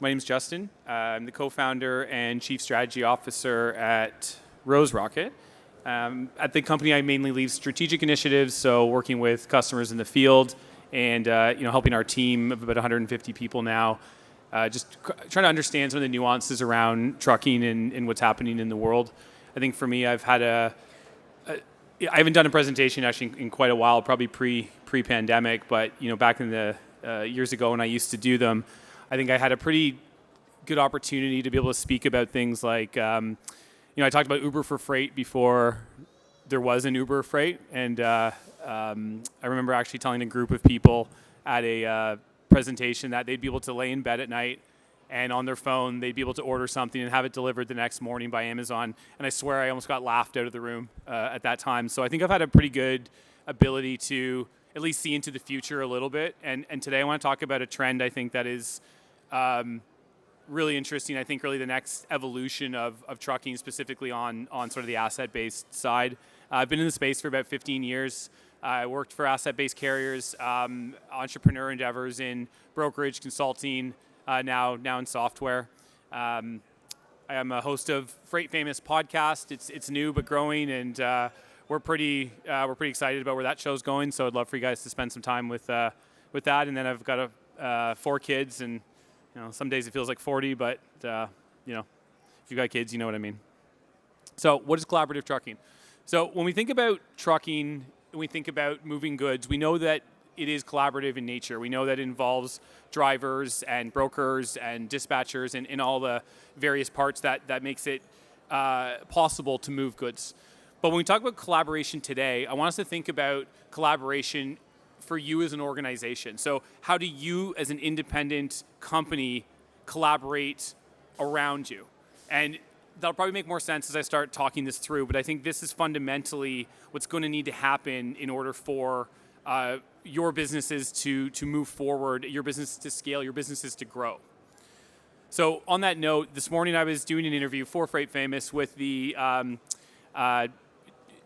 My name's Justin. I'm the co-founder and chief strategy officer at Rose Rocket. At the company, I mainly lead strategic initiatives, so working with customers in the field and helping our team of about 150 people now, trying to understand some of the nuances around trucking and what's happening in the world. I think for me, I've had I haven't done a presentation actually in quite a while, probably pre-pandemic, but back in the years ago when I used to do them, I think I had a pretty good opportunity to be able to speak about things like, I talked about Uber for freight before there was an Uber freight, and I remember actually telling a group of people at a presentation that they'd be able to lay in bed at night and on their phone, they'd be able to order something and have it delivered the next morning by Amazon. And I swear I almost got laughed out of the room at that time. So I think I've had a pretty good ability to at least see into the future a little bit. And today I want to talk about a trend I think that is really interesting. I think really the next evolution of trucking, specifically on sort of the asset-based side. I've been in the space for about 15 years. I worked for asset-based carriers, entrepreneur endeavors in brokerage, consulting, now in software. I am a host of Freight Famous podcast. It's new but growing, and we're pretty excited about where that show's going. So I'd love for you guys to spend some time with that. And then I've got 4 kids, and some days it feels like 40, but if you've got kids, you know what I mean. So what is collaborative trucking? So when we think about trucking, when we think about moving goods, we know that it is collaborative in nature. We know that it involves drivers and brokers and dispatchers and all the various parts that makes it possible to move goods. But when we talk about collaboration today, I want us to think about collaboration for you as an organization. So how do you as an independent company collaborate around you? And that'll probably make more sense as I start talking this through, but I think this is fundamentally what's going to need to happen in order for your businesses to move forward, your business to scale, your businesses to grow. So on that note, this morning I was doing an interview for Freight Famous with the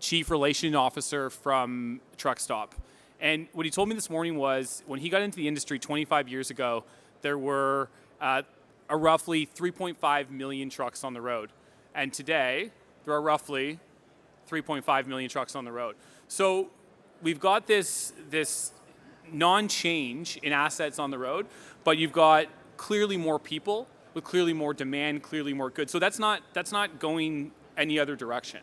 chief relation officer from Truck Stop. And what he told me this morning was when he got into the industry 25 years ago, there were a roughly 3.5 million trucks on the road. And today, there are roughly 3.5 million trucks on the road. So we've got this non-change in assets on the road, but you've got clearly more people with clearly more demand, clearly more goods. So that's not going any other direction.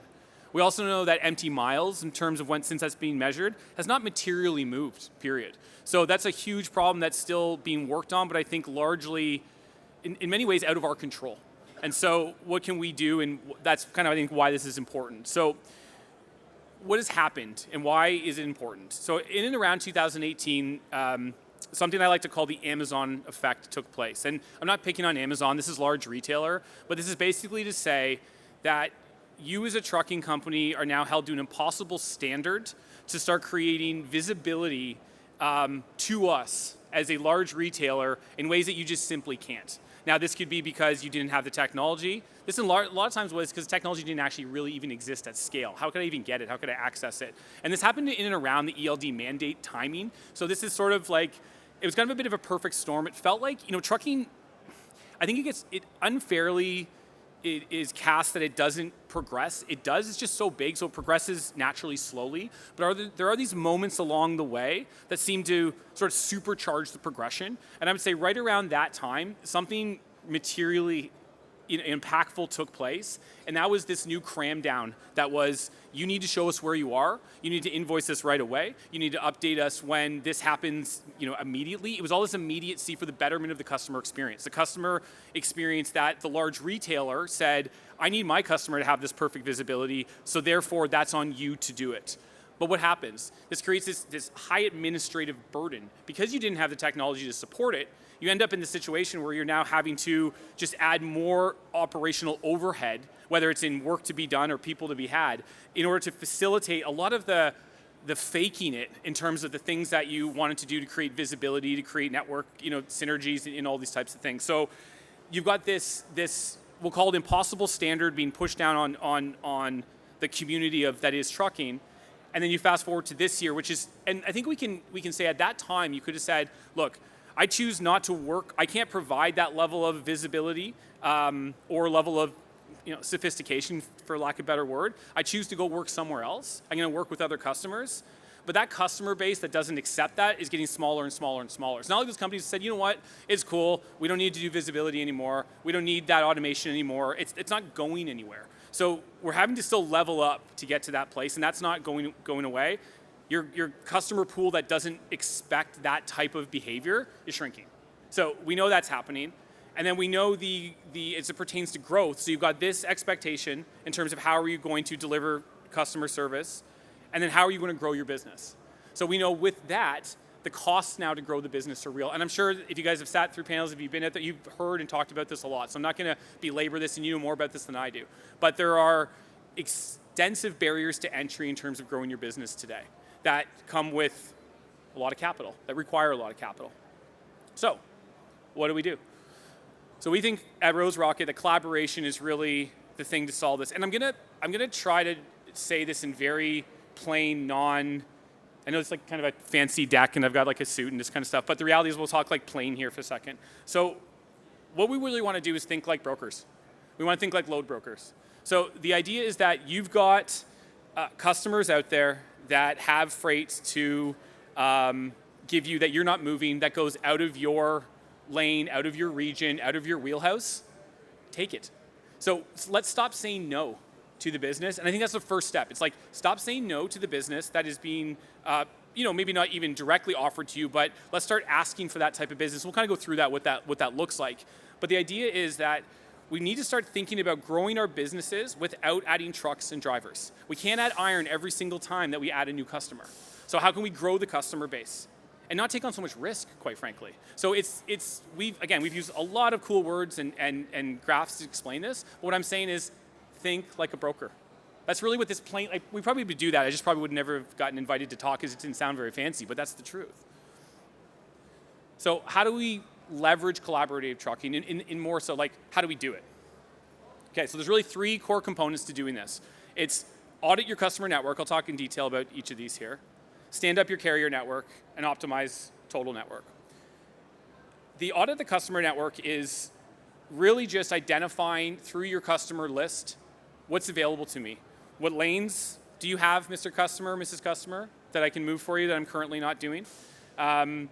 We also know that empty miles, in terms of since that's being measured, has not materially moved, period. So that's a huge problem that's still being worked on, but I think largely, in many ways, out of our control. And so what can we do? And that's kind of, I think, why this is important. So what has happened and why is it important? So in and around 2018, something I like to call the Amazon effect took place. And I'm not picking on Amazon, this is large retailer, but this is basically to say that you as a trucking company are now held to an impossible standard to start creating visibility to us as a large retailer in ways that you just simply can't. Now, this could be because you didn't have the technology. This a lot of times was because technology didn't actually really even exist at scale. How could I even get it? How could I access it? And this happened in and around the ELD mandate timing. So this is sort of like, it was kind of a bit of a perfect storm. It felt like, trucking, I think it unfairly is cast that it doesn't progress. It does, it's just so big, so it progresses naturally slowly. But there are these moments along the way that seem to sort of supercharge the progression. And I would say right around that time, something materially impactful took place. And that was this new cram down that was, you need to show us where you are. You need to invoice us right away. You need to update us when this happens, immediately. It was all this immediacy for the betterment of the customer experience. The customer experience that the large retailer said, I need my customer to have this perfect visibility, so therefore that's on you to do it. But what happens? This creates this high administrative burden. Because you didn't have the technology to support it, you end up in the situation where you're now having to just add more operational overhead, whether it's in work to be done or people to be had, in order to facilitate a lot of the faking it in terms of the things that you wanted to do to create visibility, to create network, synergies and all these types of things. So you've got this we'll call it impossible standard being pushed down on the community that is trucking. And then you fast forward to this year, which is, and I think we can say at that time, you could have said, look, I choose not to work. I can't provide that level of visibility or level of sophistication, for lack of a better word. I choose to go work somewhere else. I'm going to work with other customers. But that customer base that doesn't accept that is getting smaller and smaller and smaller. It's not like those companies said, you know what, it's cool. We don't need to do visibility anymore. We don't need that automation anymore. It's not going anywhere. So we're having to still level up to get to that place, and that's not going away. Your customer pool that doesn't expect that type of behavior is shrinking. So we know that's happening. And then we know as it pertains to growth, so you've got this expectation in terms of how are you going to deliver customer service, and then how are you going to grow your business? So we know with that, the costs now to grow the business are real. And I'm sure if you guys have sat through panels, if you've been at that, you've heard and talked about this a lot. So I'm not going to belabor this, and you know more about this than I do. But there are extensive barriers to entry in terms of growing your business today that come with a lot of capital, that require a lot of capital. So what do we do? So we think at Rose Rocket that collaboration is really the thing to solve this. And I'm gonna try to say this in very plain, I know it's like kind of a fancy deck and I've got like a suit and this kind of stuff, but the reality is we'll talk like plain here for a second. So what we really want to do is think like brokers. We want to think like load brokers. So the idea is that you've got customers out there that have freight to give you that you're not moving, that goes out of your lane, out of your region, out of your wheelhouse. Take it. So let's stop saying no to the business, and I think that's the first step. It's like, stop saying no to the business that is being, maybe not even directly offered to you, but let's start asking for that type of business. We'll kind of go through that, what that looks like. But the idea is that we need to start thinking about growing our businesses without adding trucks and drivers. We can't add iron every single time that we add a new customer. So how can we grow the customer base and not take on so much risk, quite frankly? So we've used a lot of cool words and graphs to explain this. But what I'm saying is, think like a broker. That's really what this we probably would do that. I just probably would never have gotten invited to talk because it didn't sound very fancy, but that's the truth. So how do we leverage collaborative trucking in more so like, how do we do it? Okay, so there's really three core components to doing this. It's audit your customer network. I'll talk in detail about each of these here. Stand up your carrier network and optimize total network. The audit the customer network is really just identifying through your customer list what's available to me. What lanes do you have, Mr. Customer, Mrs. Customer, that I can move for you that I'm currently not doing? And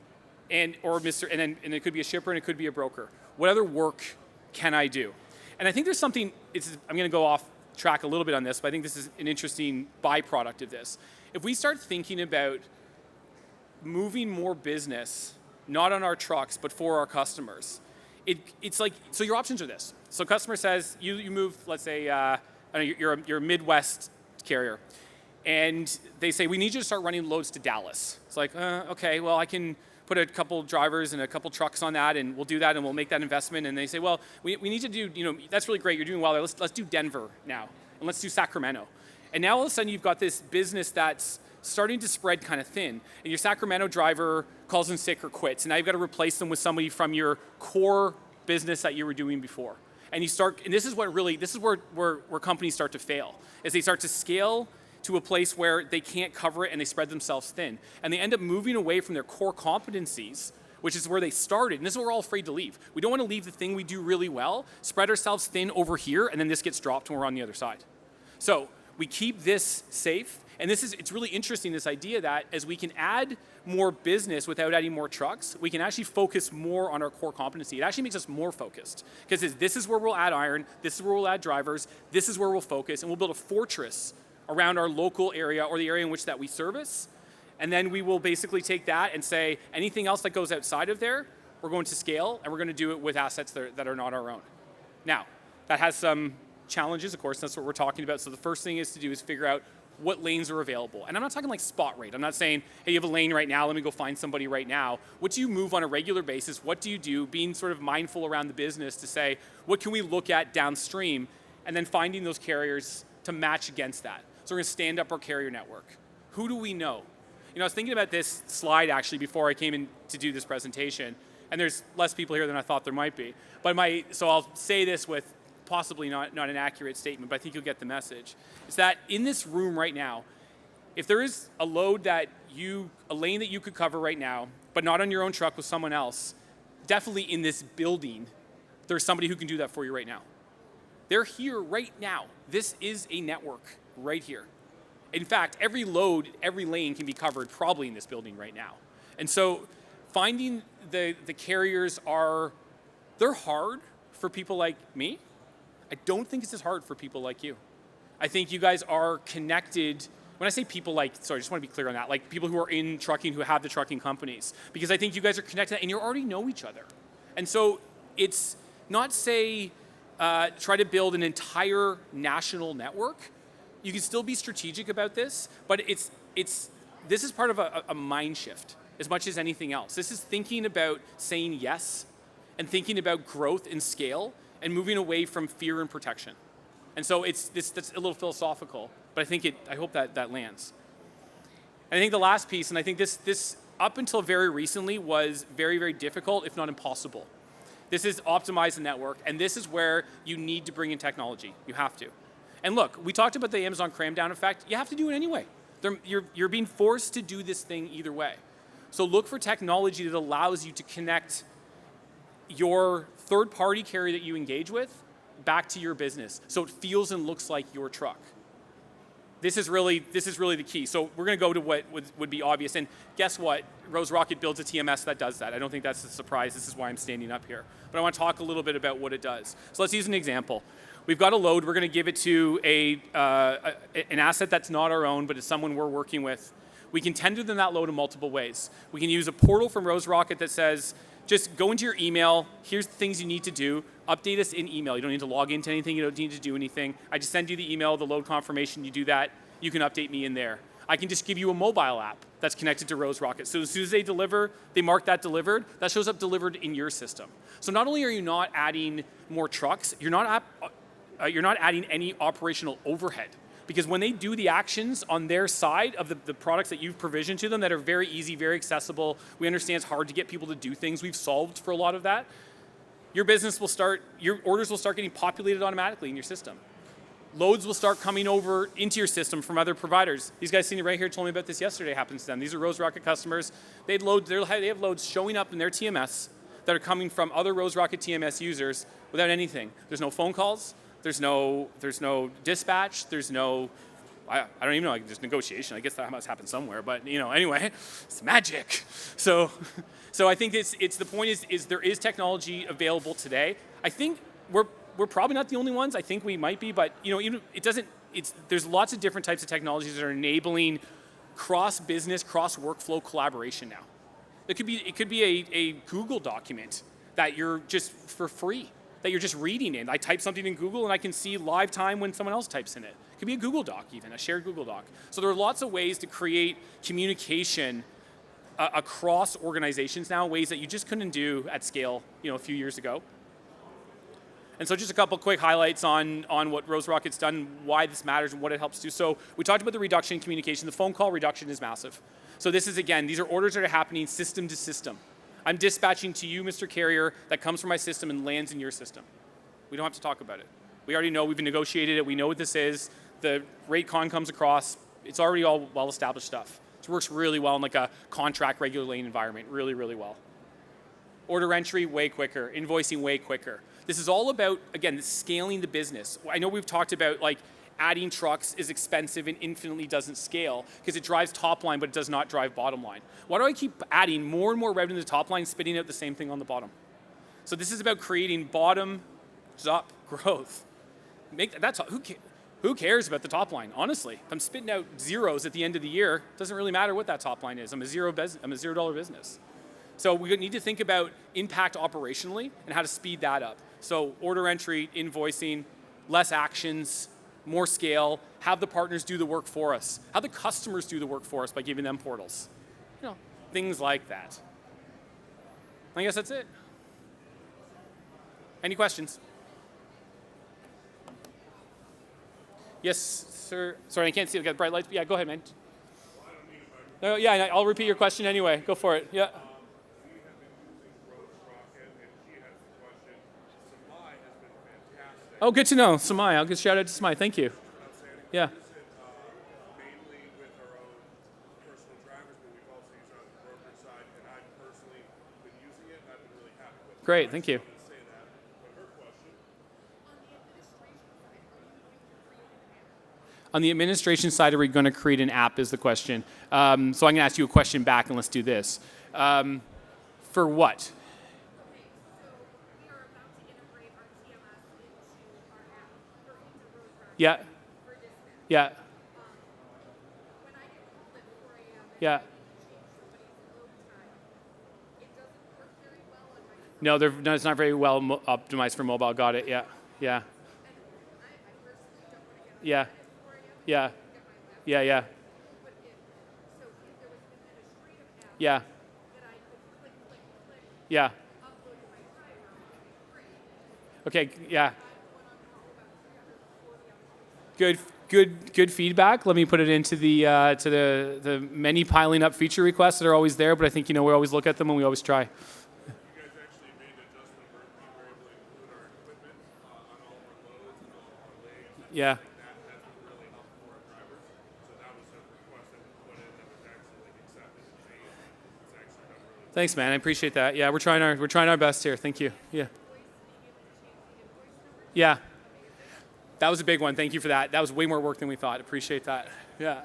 it could be a shipper and it could be a broker. What other work can I do? And I think there's something, I'm going to go off track a little bit on this, but I think this is an interesting byproduct of this. If we start thinking about moving more business, not on our trucks, but for our customers, it's like, so your options are this. So customer says, you move, let's say, you're a Midwest carrier, and they say, we need you to start running loads to Dallas. It's like, okay, well, I can put a couple drivers and a couple trucks on that, and we'll do that, and we'll make that investment. And they say, well, we need to do, that's really great, you're doing well there. Let's do Denver now, and let's do Sacramento. And now all of a sudden you've got this business that's starting to spread kind of thin, and your Sacramento driver calls in sick or quits, and now you've got to replace them with somebody from your core business that you were doing before. And this is where companies start to fail, is they start to scale to a place where they can't cover it and they spread themselves thin. And they end up moving away from their core competencies, which is where they started. And this is what we're all afraid to leave. We don't want to leave the thing we do really well, spread ourselves thin over here, and then this gets dropped when we're on the other side. So we keep this safe. And it's really interesting, this idea that as we can add more business without adding more trucks, we can actually focus more on our core competency. It actually makes us more focused, because this is where we'll add iron, this is where we'll add drivers, this is where we'll focus, and we'll build a fortress around our local area or the area in which that we service. And then we will basically take that and say, anything else that goes outside of there, we're going to scale, and we're going to do it with assets that are not our own. Now, that has some challenges, of course, that's what we're talking about. So the first thing is to do is figure out what lanes are available. And I'm not talking like spot rate. I'm not saying, hey, you have a lane right now, let me go find somebody right now. What do you move on a regular basis? What do you do? Being sort of mindful around the business to say, what can we look at downstream? And then finding those carriers to match against that. So we're going to stand up our carrier network. Who do we know? I was thinking about this slide actually before I came in to do this presentation, and there's less people here than I thought there might be. So I'll say this with possibly not an accurate statement, but I think you'll get the message. Is that in this room right now, If there is a load a lane that you could cover right now, but not on your own truck with someone else, definitely in this building, there's somebody who can do that for you right now. They're here right now. This is a network right here. In fact, every load, every lane can be covered probably in this building right now. And so finding the carriers they're hard for people like me. I don't think it's as hard for people like you. I think you guys are connected. When I say people I just want to be clear on that, like people who are in trucking, who have the trucking companies, because I think you guys are connected and you already know each other. And so it's not try to build an entire national network. You can still be strategic about this, but this is part of a mind shift as much as anything else. This is thinking about saying yes and thinking about growth and scale and moving away from fear and protection. And so that's a little philosophical, but I hope that lands. And I think the last piece, and I think this up until very recently was very, very difficult, if not impossible. This is optimize the network, and this is where you need to bring in technology. You have to. And look, we talked about the Amazon cram down effect. You have to do it anyway. You're being forced to do this thing either way. So look for technology that allows you to connect your third-party carrier that you engage with back to your business, so it feels and looks like your truck. This is really the key. So we're going to go to what would be obvious. And guess what? Rose Rocket builds a TMS that does that. I don't think that's a surprise. This is why I'm standing up here. But I want to talk a little bit about what it does. So let's use an example. We've got a load. We're going to give it to an asset that's not our own, but it's someone we're working with. We can tender them that load in multiple ways. We can use a portal from Rose Rocket that says, just go into your email. Here's the things you need to do. Update us in email. You don't need to log into anything. You don't need to do anything. I just send you the email, the load confirmation. You do that. You can update me in there. I can just give you a mobile app that's connected to Rose Rocket. So as soon as they deliver, they mark that delivered. That shows up delivered in your system. So not only are you not adding more trucks, you're not adding any operational overhead. Because when they do the actions on their side of the products that you've provisioned to them that are very easy, very accessible, we understand it's hard to get people to do things. We've solved for a lot of that. Your orders will start getting populated automatically in your system. Loads will start coming over into your system from other providers. These guys sitting right here told me about this yesterday. Happens to them. They are Rose Rocket customers. They have loads showing up in their TMS that are coming from other Rose Rocket TMS users without anything. There's no phone calls. There's no dispatch. There's no, I don't even know. There's negotiation. I guess that must happen somewhere. But anyway, it's magic. So I think it's the point is there is technology available today. I think we're probably not the only ones. I think we might be, but there's lots of different types of technologies that are enabling cross-business, cross-workflow collaboration now. It could be a Google document that you're just for free, that you're just reading in. I type something in Google and I can see live time when someone else types in it. It could be a Google Doc even, a shared Google Doc. So there are lots of ways to create communication across organizations now, ways that you just couldn't do at scale, a few years ago. And so just a couple quick highlights on what Rose Rocket's done, why this matters and what it helps do. So we talked about the reduction in communication. The phone call reduction is massive. So this is, again, these are orders that are happening system to system. I'm dispatching to you, Mr. Carrier, that comes from my system and lands in your system. We don't have to talk about it. We already know, we've negotiated it, we know what this is. The rate con comes across, it's already all well-established stuff. It works really well in like a contract regular lane environment, really, really well. Order entry, way quicker. Invoicing, way quicker. This is all about, again, scaling the business. I know we've talked about adding trucks is expensive and infinitely doesn't scale because it drives top line, but it does not drive bottom line. Why do I keep adding more and more revenue to the top line, spitting out the same thing on the bottom? So this is about creating bottom-up growth. Who cares about the top line? Honestly, if I'm spitting out zeros at the end of the year, it doesn't really matter what that top line is. I'm a $0 business. So we need to think about impact operationally and how to speed that up. So order entry, invoicing, less actions, more scale, have the partners do the work for us, have the customers do the work for us by giving them portals. Things like that. I guess that's it. Any questions? Yes, sir. Sorry, I can't see. I've got bright lights. Yeah, go ahead, man. No, yeah, I'll repeat your question anyway. Go for it. Yeah. Oh, good to know. Samai. I'll give a shout out to Samai. Thank you. Yeah. Mainly with our own Great, thank you. On the administration side, are we going to create an app is the question. So I'm going to ask you a question back, and let's do this. For what? Yeah. Yeah. Yeah. No, no, it's not very well optimized for mobile. Got it. Yeah. Yeah. Yeah. Yeah. Yeah. Yeah. Yeah. Yeah. Okay. Yeah. Good feedback. Let me put it into the many piling up feature requests that are always there. But I think we always look at them and we always try. Yeah. Thanks, man. I appreciate that. Yeah, we're trying our best here. Thank you. Yeah. Yeah. That was a big one. Thank you for that. That was way more work than we thought. Appreciate that. Yeah.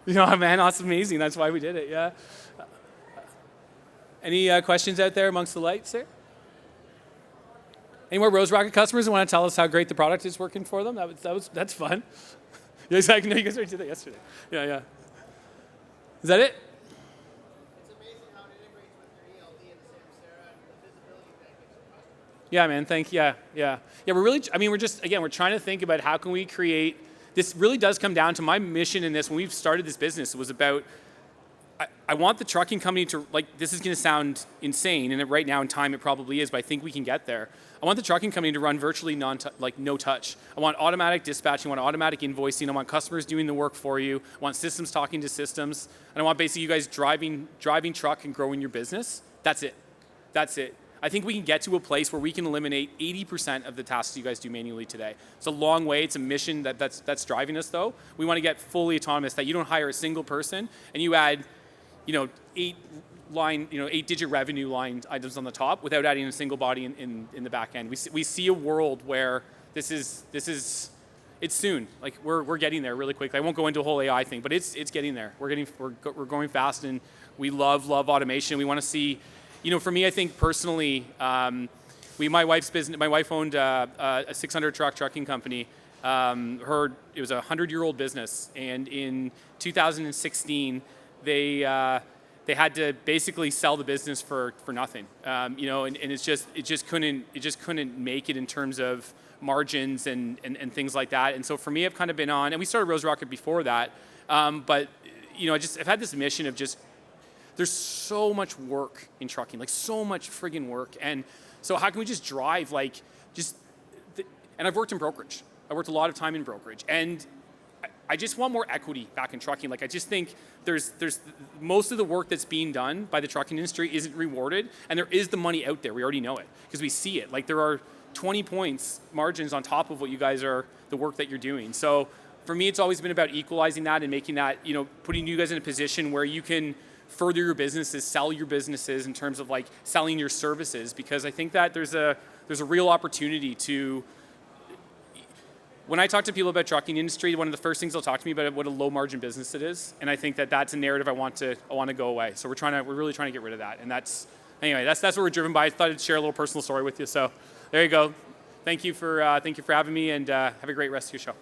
Man, that's amazing. That's why we did it. Yeah. Any questions out there amongst the lights there? Any more Rose Rocket customers who want to tell us how great the product is working for them? That's fun. Yes, I know you guys already did that yesterday. Yeah, yeah. Is that it? Yeah, man. Yeah. We're really. We're trying to think about how can we create. This really does come down to my mission in this. When we started this business, it was about. I want the trucking company to This is going to sound insane, and right now in time it probably is, but I think we can get there. I want the trucking company to run virtually no touch. I want automatic dispatching. I want automatic invoicing. I want customers doing the work for you. I want systems talking to systems, and I want basically you guys driving truck and growing your business. That's it. I think we can get to a place where we can eliminate 80% of the tasks you guys do manually today. It's a long way. It's a mission that's driving us, though. We want to get fully autonomous, that you don't hire a single person and you add, 8-digit revenue line items on the top without adding a single body in the back end. We see a world where this is it's soon. We're getting there really quickly. I won't go into a whole AI thing, but it's getting there. We're going fast, and we love automation. We want to see. For me, I think personally, my wife's business. My wife owned a 600 trucking company. It was a 100-year-old business, and in 2016, they had to basically sell the business for nothing. And it just couldn't make it in terms of margins and things like that. And so for me, I've kind of been on, and we started Rose Rocket before that, but I've had this mission of just. There's so much work in trucking, so much friggin' work. And so how can we just drive, and I've worked in brokerage. I worked a lot of time in brokerage. And I just want more equity back in trucking. I just think there's most of the work that's being done by the trucking industry isn't rewarded. And there is the money out there. We already know it because we see it. There are 20 points margins on top of what you guys are, the work that you're doing. So for me, it's always been about equalizing that and making that, putting you guys in a position where you can further your businesses, sell your businesses in terms of selling your services, because I think that there's a real opportunity to. When I talk to people about trucking industry, one of the first things they'll talk to me about what a low margin business it is, and I think that that's a narrative I want to go away. So we're really trying to get rid of that, and that's what we're driven by. I thought I'd share a little personal story with you. So there you go. Thank you for having me, and have a great rest of your show.